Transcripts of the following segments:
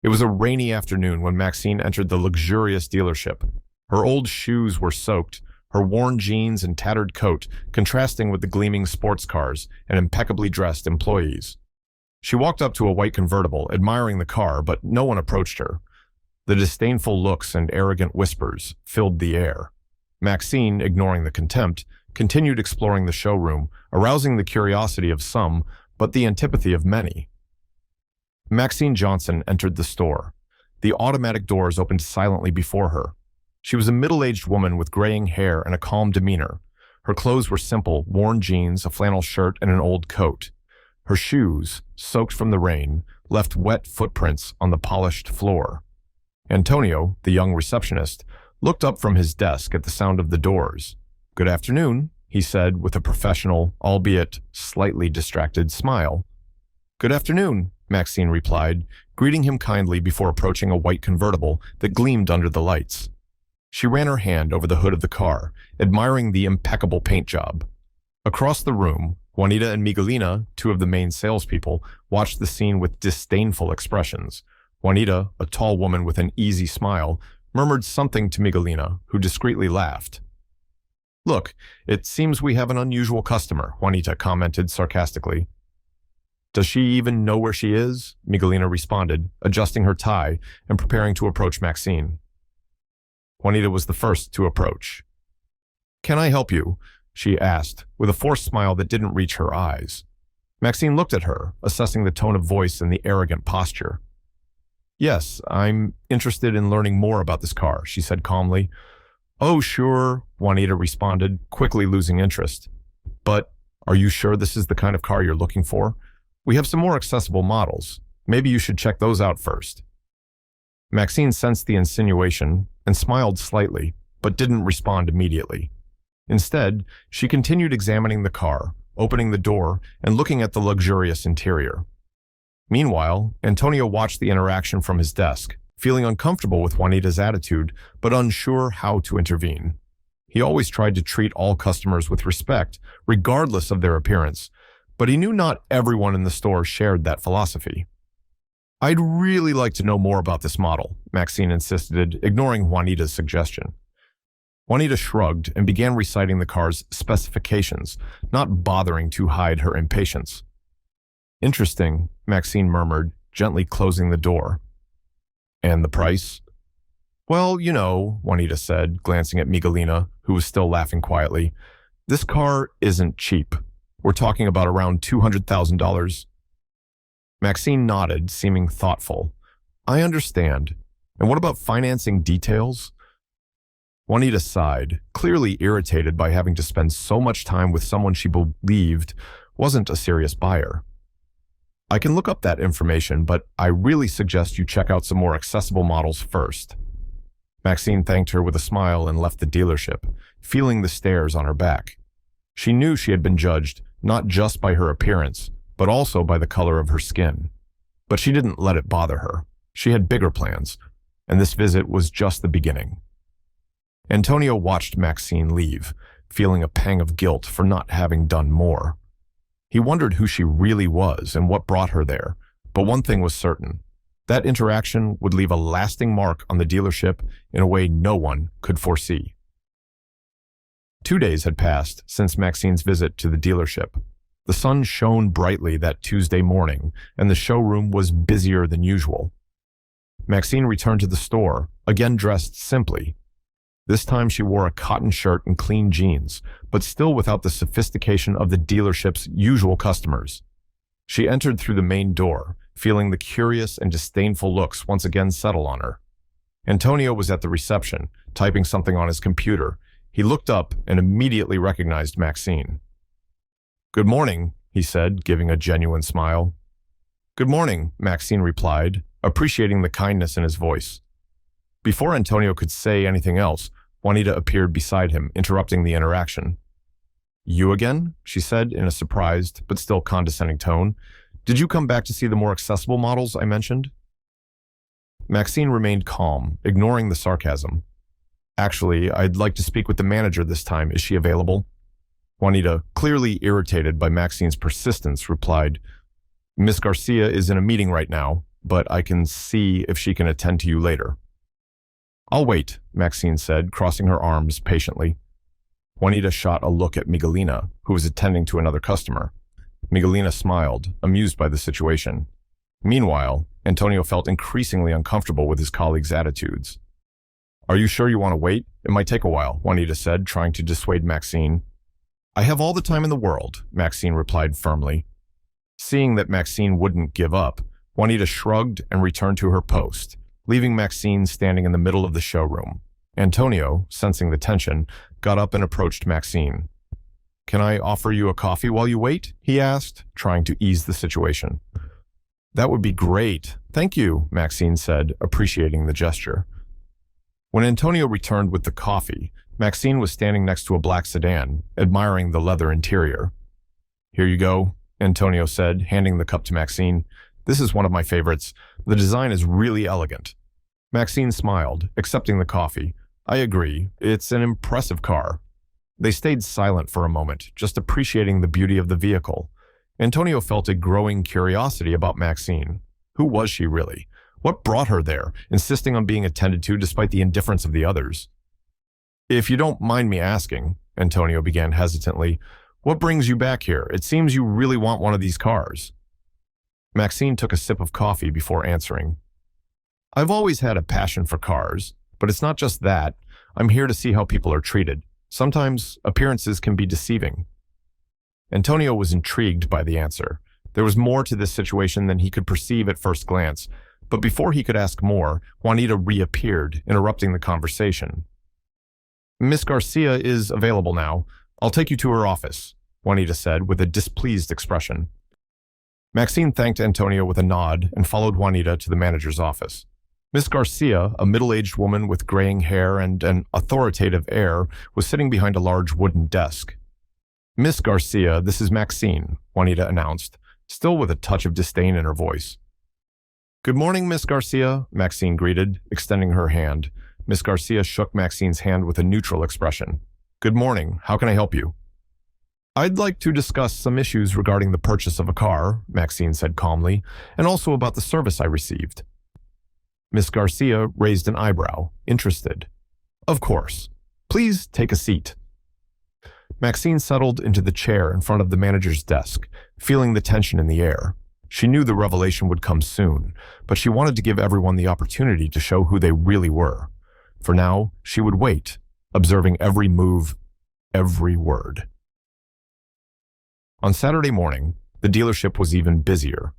It was a rainy afternoon when Maxine entered the luxurious dealership. Her old shoes were soaked, her worn jeans and tattered coat contrasting with the gleaming sports cars and impeccably dressed employees. She walked up to a white convertible, admiring the car, but no one approached her. The disdainful looks and arrogant whispers filled the air. Maxine, ignoring the contempt, continued exploring the showroom, arousing the curiosity of some, but the antipathy of many. Maxine Johnson entered the store. The automatic doors opened silently before her. She was a middle-aged woman with graying hair and a calm demeanor. Her clothes were simple, worn jeans, a flannel shirt, and an old coat. Her shoes, soaked from the rain, left wet footprints on the polished floor. Antonio, the young receptionist, looked up from his desk at the sound of the doors. "Good afternoon," he said with a professional, albeit slightly distracted smile. "Good afternoon," Maxine replied, greeting him kindly before approaching a white convertible that gleamed under the lights. She ran her hand over the hood of the car, admiring the impeccable paint job. Across the room, Juanita and Miguelina, two of the main salespeople, watched the scene with disdainful expressions. Juanita, a tall woman with an easy smile, murmured something to Miguelina, who discreetly laughed. "Look, it seems we have an unusual customer," Juanita commented sarcastically. "Does she even know where she is?" Miguelina responded, adjusting her tie and preparing to approach Maxine. Juanita was the first to approach. "Can I help you?" she asked, with a forced smile that didn't reach her eyes. Maxine looked at her, assessing the tone of voice and the arrogant posture. "Yes, I'm interested in learning more about this car," she said calmly. "Oh, sure," Juanita responded, quickly losing interest. "But are you sure this is the kind of car you're looking for? We have some more accessible models. Maybe you should check those out first." Maxine sensed the insinuation and smiled slightly, but didn't respond immediately. Instead, she continued examining the car, opening the door and looking at the luxurious interior. Meanwhile, Antonio watched the interaction from his desk, feeling uncomfortable with Juanita's attitude, but unsure how to intervene. He always tried to treat all customers with respect, regardless of their appearance, but he knew not everyone in the store shared that philosophy. "I'd really like to know more about this model," Maxine insisted, ignoring Juanita's suggestion. Juanita shrugged and began reciting the car's specifications, not bothering to hide her impatience. "Interesting," Maxine murmured, gently closing the door. "And the price?" "Well, you know," Juanita said, glancing at Miguelina, who was still laughing quietly. "This car isn't cheap. We're talking about around $200,000. Maxine nodded, seeming thoughtful. "I understand. And what about financing details?" Juanita sighed, clearly irritated by having to spend so much time with someone she believed wasn't a serious buyer. "I can look up that information, but I really suggest you check out some more accessible models first." Maxine thanked her with a smile and left the dealership, feeling the stares on her back. She knew she had been judged not just by her appearance, but also by the color of her skin. But she didn't let it bother her. She had bigger plans, and this visit was just the beginning. Antonio watched Maxine leave, feeling a pang of guilt for not having done more. He wondered who she really was and what brought her there, but one thing was certain. That interaction would leave a lasting mark on the dealership in a way no one could foresee. 2 days had passed since Maxine's visit to the dealership. The sun shone brightly that Tuesday morning, and the showroom was busier than usual. Maxine returned to the store, again dressed simply. This time she wore a cotton shirt and clean jeans, but still without the sophistication of the dealership's usual customers. She entered through the main door, feeling the curious and disdainful looks once again settle on her. Antonio was at the reception, typing something on his computer. He looked up and immediately recognized Maxine. "Good morning," he said, giving a genuine smile. "Good morning," Maxine replied, appreciating the kindness in his voice. Before Antonio could say anything else, Juanita appeared beside him, interrupting the interaction. "You again?" she said in a surprised but still condescending tone. "Did you come back to see the more accessible models I mentioned?" Maxine remained calm, ignoring the sarcasm. "Actually, I'd like to speak with the manager this time. Is she available?" Juanita, clearly irritated by Maxine's persistence, replied, "Miss Garcia is in a meeting right now. but I can see if she can attend to you later. I'll wait, Maxine said, crossing her arms patiently. Juanita shot a look at Miguelina, who was attending to another customer. Miguelina smiled, amused by the situation. Meanwhile, Antonio felt increasingly uncomfortable with his colleagues' attitudes. Are you sure you want to wait? It might take a while, Juanita said, trying to dissuade Maxine. I have all the time in the world, Maxine replied firmly. Seeing that Maxine wouldn't give up, Juanita shrugged and returned to her post, leaving Maxine standing in the middle of the showroom. Antonio, sensing the tension, got up and approached Maxine. Can I offer you a coffee while you wait? He asked, trying to ease the situation. That would be great. Thank you, Maxine said, appreciating the gesture. When Antonio returned with the coffee, Maxine was standing next to a black sedan, admiring the leather interior. Here you go, Antonio said, handing the cup to Maxine. This is one of my favorites. The design is really elegant. Maxine smiled, accepting the coffee. I agree. It's an impressive car. They stayed silent for a moment, just appreciating the beauty of the vehicle. Antonio felt a growing curiosity about Maxine. Who was she really? What brought her there, insisting on being attended to despite the indifference of the others? If you don't mind me asking, Antonio began hesitantly, what brings you back here? It seems you really want one of these cars. Maxine took a sip of coffee before answering. I've always had a passion for cars, but it's not just that. I'm here to see how people are treated. Sometimes appearances can be deceiving. Antonio was intrigued by the answer. There was more to this situation than he could perceive at first glance, but before he could ask more, Juanita reappeared, interrupting the conversation. Miss Garcia is available now. I'll take you to her office, Juanita said with a displeased expression. Maxine thanked Antonio with a nod and followed Juanita to the manager's office. Miss Garcia, a middle-aged woman with graying hair and an authoritative air, was sitting behind a large wooden desk. Miss Garcia, this is Maxine, Juanita announced, still with a touch of disdain in her voice. Good morning, Miss Garcia, Maxine greeted, extending her hand. Miss Garcia shook Maxine's hand with a neutral expression. Good morning. How can I help you? I'd like to discuss some issues regarding the purchase of a car, Maxine said calmly, and also about the service I received. Miss Garcia raised an eyebrow, interested. Of course. Please take a seat. Maxine settled into the chair in front of the manager's desk, feeling the tension in the air. She knew the revelation would come soon, but she wanted to give everyone the opportunity to show who they really were. For now, she would wait, observing every move, every word. On Saturday morning, the dealership was even busier.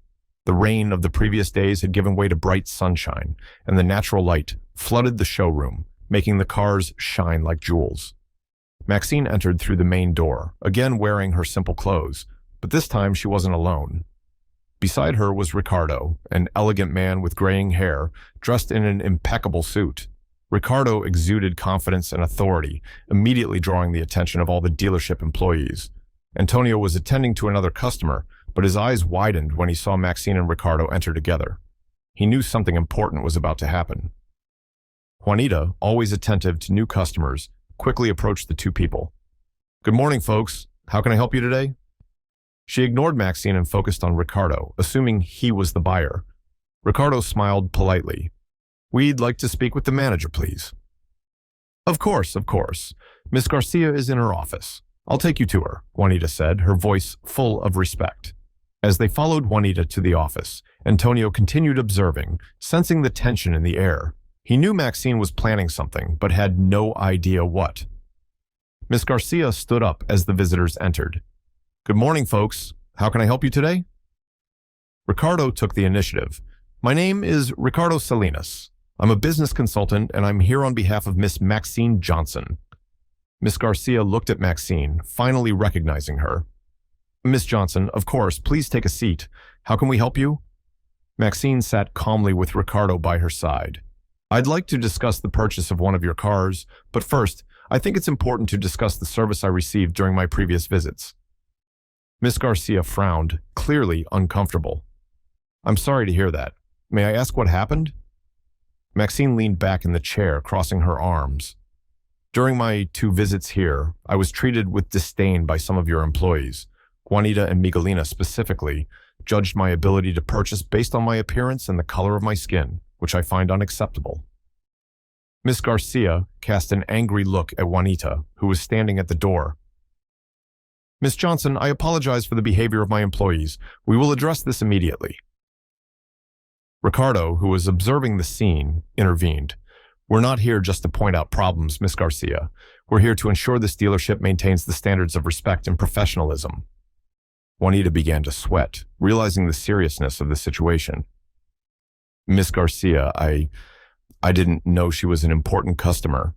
The rain of the previous days had given way to bright sunshine, and the natural light flooded the showroom, making the cars shine like jewels. Maxine entered through the main door, again wearing her simple clothes, but this time she wasn't alone. Beside her was Ricardo, an elegant man with graying hair, dressed in an impeccable suit. Ricardo exuded confidence and authority, immediately drawing the attention of all the dealership employees. Antonio was attending to another customer, but his eyes widened when he saw Maxine and Ricardo enter together. He knew something important was about to happen. Juanita, always attentive to new customers, quickly approached the two people. Good morning, folks. How can I help you today? She ignored Maxine and focused on Ricardo, assuming he was the buyer. Ricardo smiled politely. We'd like to speak with the manager, please. Of course. Miss Garcia is in her office. I'll take you to her, Juanita said, her voice full of respect. As they followed Juanita to the office, Antonio continued observing, sensing the tension in the air. He knew Maxine was planning something, but had no idea what. Miss Garcia stood up as the visitors entered. Good morning, folks. How can I help you today? Ricardo took the initiative. My name is Ricardo Salinas. I'm a business consultant, and I'm here on behalf of Miss Maxine Johnson. Miss Garcia looked at Maxine, finally recognizing her. Miss Johnson, of course, please take a seat. How can we help you? Maxine sat calmly with Ricardo by her side. I'd like to discuss the purchase of one of your cars, but first, I think it's important to discuss the service I received during my previous visits. Miss Garcia frowned, clearly uncomfortable. I'm sorry to hear that. May I ask what happened? Maxine leaned back in the chair, crossing her arms. During my 2 visits here, I was treated with disdain by some of your employees, Juanita and Miguelina specifically. judged my ability to purchase based on my appearance and the color of my skin, which I find unacceptable. Miss Garcia cast an angry look at Juanita, who was standing at the door. Miss Johnson, I apologize for the behavior of my employees. We will address this immediately. Ricardo, who was observing the scene, intervened. We're not here just to point out problems, Miss Garcia. We're here to ensure this dealership maintains the standards of respect and professionalism. Juanita began to sweat, realizing the seriousness of the situation. Miss Garcia, I didn't know she was an important customer.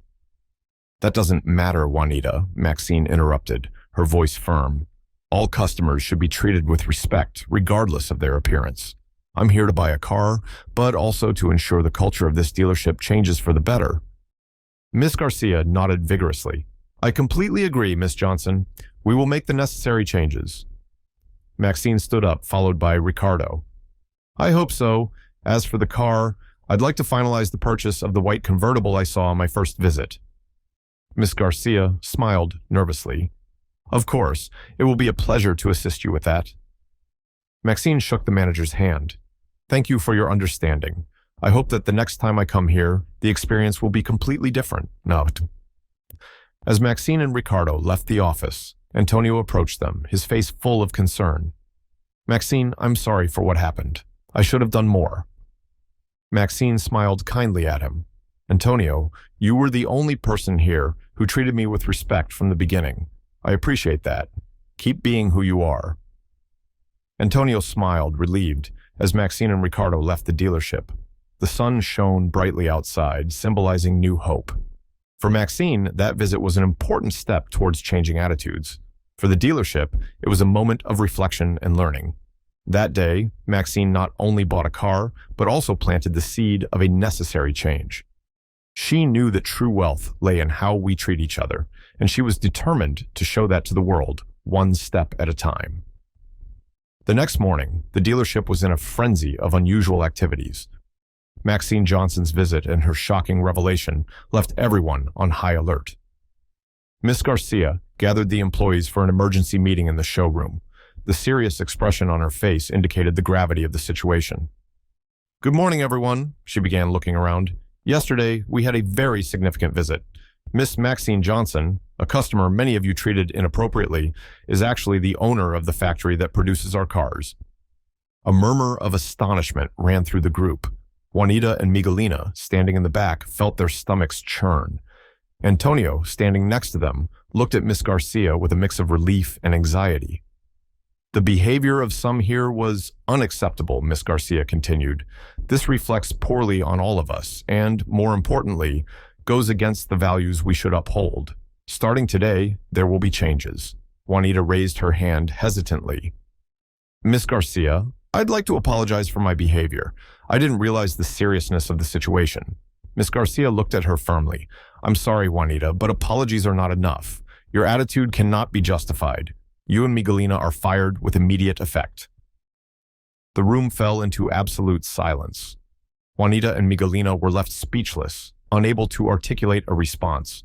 That doesn't matter, Juanita, Maxine interrupted, her voice firm. All customers should be treated with respect, regardless of their appearance. I'm here to buy a car, but also to ensure the culture of this dealership changes for the better. Miss Garcia nodded vigorously. I completely agree, Miss Johnson. We will make the necessary changes. Maxine stood up, followed by Ricardo. I hope so. As for the car, I'd like to finalize the purchase of the white convertible I saw on my first visit. Miss Garcia smiled nervously. Of course, it will be a pleasure to assist you with that. Maxine shook the manager's hand. Thank you for your understanding. I hope that the next time I come here, the experience will be completely different. No. As Maxine and Ricardo left the office, Antonio approached them, his face full of concern. Maxine, I'm sorry for what happened. I should have done more. Maxine smiled kindly at him. Antonio, you were the only person here who treated me with respect from the beginning. I appreciate that. Keep being who you are. Antonio smiled, relieved, as Maxine and Ricardo left the dealership. The sun shone brightly outside, symbolizing new hope. For Maxine, that visit was an important step towards changing attitudes. For the dealership, it was a moment of reflection and learning. That day, Maxine not only bought a car, but also planted the seed of a necessary change. She knew that true wealth lay in how we treat each other, and she was determined to show that to the world, one step at a time. The next morning, the dealership was in a frenzy of unusual activities. Maxine Johnson's visit and her shocking revelation left everyone on high alert. Miss Garcia gathered the employees for an emergency meeting in the showroom. The serious expression on her face indicated the gravity of the situation. Good morning, everyone, she began, looking around. Yesterday, we had a very significant visit. Miss Maxine Johnson, a customer many of you treated inappropriately, is actually the owner of the factory that produces our cars. A murmur of astonishment ran through the group. Juanita and Miguelina, standing in the back, felt their stomachs churn. Antonio, standing next to them, looked at Miss Garcia with a mix of relief and anxiety. The behavior of some here was unacceptable, Miss Garcia continued. This reflects poorly on all of us and, more importantly, goes against the values we should uphold. Starting today, there will be changes. Juanita raised her hand hesitantly. Miss Garcia, I'd like to apologize for my behavior. I didn't realize the seriousness of the situation. Miss Garcia looked at her firmly. I'm sorry, Juanita, but apologies are not enough. Your attitude cannot be justified. You and Miguelina are fired with immediate effect. The room fell into absolute silence. Juanita and Miguelina were left speechless, unable to articulate a response.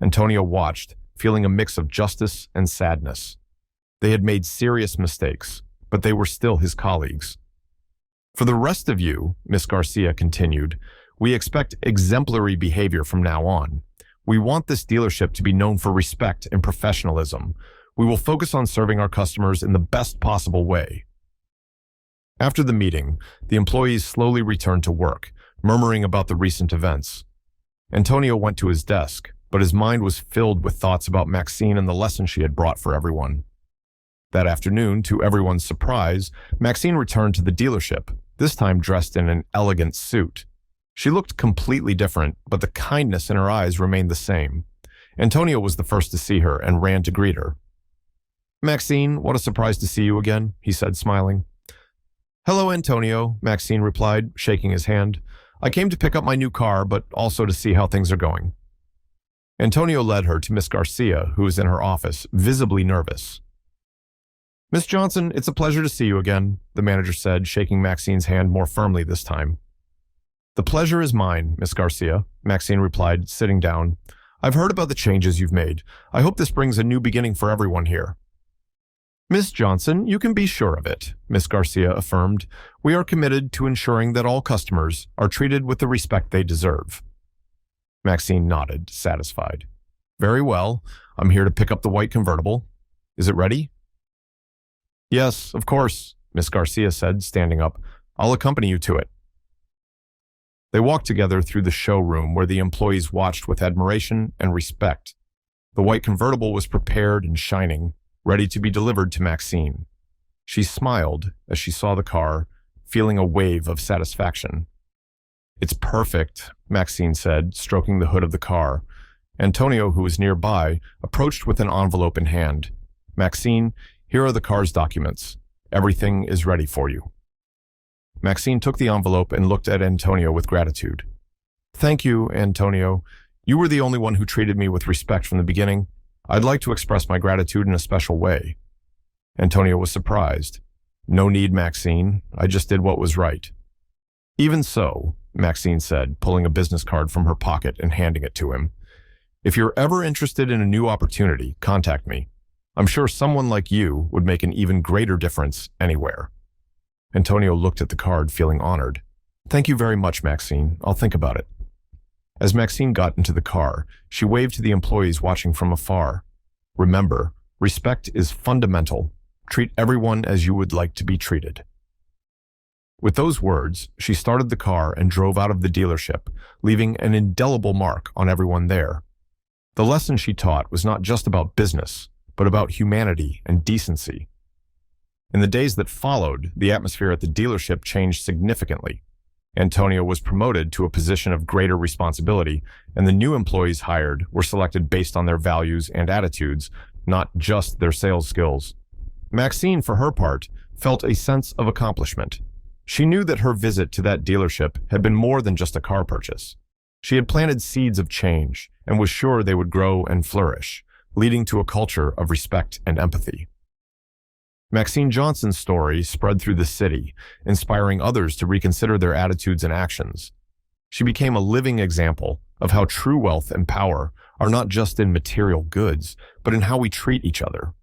Antonio watched, feeling a mix of justice and sadness. They had made serious mistakes, but they were still his colleagues. For the rest of you, Miss Garcia continued, we expect exemplary behavior from now on. We want this dealership to be known for respect and professionalism. We will focus on serving our customers in the best possible way. After the meeting, the employees slowly returned to work, murmuring about the recent events. Antonio went to his desk, but his mind was filled with thoughts about Maxine and the lesson she had brought for everyone. That afternoon, to everyone's surprise, Maxine returned to the dealership, this time dressed in an elegant suit. She looked completely different, but the kindness in her eyes remained the same. Antonio was the first to see her and ran to greet her. Maxine, what a surprise to see you again, he said, smiling. Hello, Antonio, Maxine replied, shaking his hand. I came to pick up my new car, but also to see how things are going. Antonio led her to Miss Garcia, who was in her office, visibly nervous. Miss Johnson, it's a pleasure to see you again, the manager said, shaking Maxine's hand more firmly this time. The pleasure is mine, Miss Garcia, Maxine replied, sitting down. I've heard about the changes you've made. I hope this brings a new beginning for everyone here. Miss Johnson, you can be sure of it, Miss Garcia affirmed. We are committed to ensuring that all customers are treated with the respect they deserve. Maxine nodded, satisfied. Very well. I'm here to pick up the white convertible. Is it ready? Yes, of course, Miss Garcia said, standing up. I'll accompany you to it. They walked together through the showroom where the employees watched with admiration and respect. The white convertible was prepared and shining, ready to be delivered to Maxine. She smiled as she saw the car, feeling a wave of satisfaction. It's perfect, Maxine said, stroking the hood of the car. Antonio, who was nearby, approached with an envelope in hand. Maxine, here are the car's documents. Everything is ready for you. Maxine took the envelope and looked at Antonio with gratitude. Thank you, Antonio. You were the only one who treated me with respect from the beginning. I'd like to express my gratitude in a special way. Antonio was surprised. No need, Maxine. I just did what was right. Even so, Maxine said, pulling a business card from her pocket and handing it to him. If you're ever interested in a new opportunity, contact me. I'm sure someone like you would make an even greater difference anywhere. Antonio looked at the card, feeling honored. Thank you very much, Maxine. I'll think about it. As Maxine got into the car, she waved to the employees watching from afar. Remember, respect is fundamental. Treat everyone as you would like to be treated. With those words, she started the car and drove out of the dealership, leaving an indelible mark on everyone there. The lesson she taught was not just about business, but about humanity and decency. In the days that followed, the atmosphere at the dealership changed significantly. Antonio was promoted to a position of greater responsibility, and the new employees hired were selected based on their values and attitudes, not just their sales skills. Maxine, for her part, felt a sense of accomplishment. She knew that her visit to that dealership had been more than just a car purchase. She had planted seeds of change and was sure they would grow and flourish, leading to a culture of respect and empathy. Maxine Johnson's story spread through the city, inspiring others to reconsider their attitudes and actions. She became a living example of how true wealth and power are not just in material goods, but in how we treat each other.